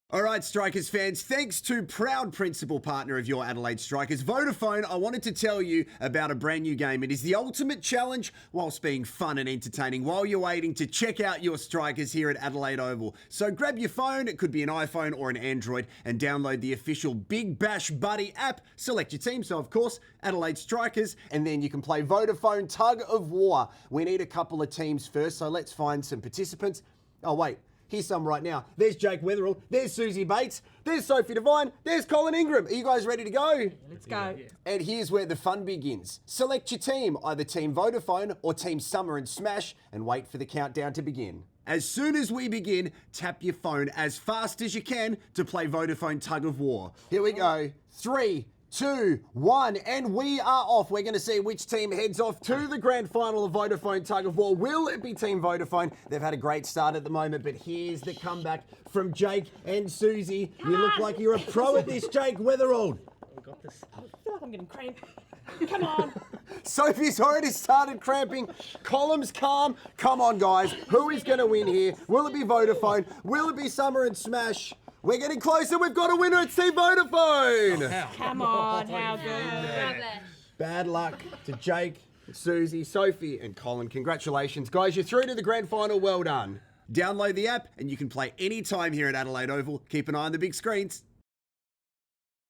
All right, Strikers fans, thanks to proud principal partner of your Adelaide Strikers, Vodafone, I wanted to tell you about a brand new game. It is the ultimate challenge whilst being fun and entertaining while you're waiting to check out your Strikers here at Adelaide Oval. So grab your phone, it could be an iPhone or an Android, and download the official Big Bash Buddy app. Select your team, so of course, Adelaide Strikers, and then you can play Vodafone Tug of War. We need a couple of teams first, so let's find some participants. Oh, wait. Here's some right now. There's Jake Weatherall. There's Susie Bates. There's Sophie Devine. There's Colin Ingram. Are you guys ready to go? Let's go. And here's where the fun begins. Select your team, either Team Vodafone or Team Summer and Smash, and wait for the countdown to begin. As soon as we begin, tap your phone as fast as you can to play Vodafone Tug of War. Here we go. 3, 2, 1, and we are off. We're going to see which team heads off to the grand final of Vodafone Tug of War. Will it be Team Vodafone? They've had a great start at the moment, but here's the comeback from Jake and Susie. You look like you're a pro at this, Jake Weatherall. I got this. I feel like I'm getting cramp. Come on. Sophie's already started cramping. Colin's calm. Come on, guys. Who is going to win here? Will it be Vodafone? Will it be Summer and Smash? We're getting closer. We've got a winner. It's Team Vodafone. Come on, how good. Bad luck to Jake, Susie, Sophie, and Colin. Congratulations, guys. You're through to the grand final. Well done. Download the app, and you can play anytime here at Adelaide Oval. Keep an eye on the big screens.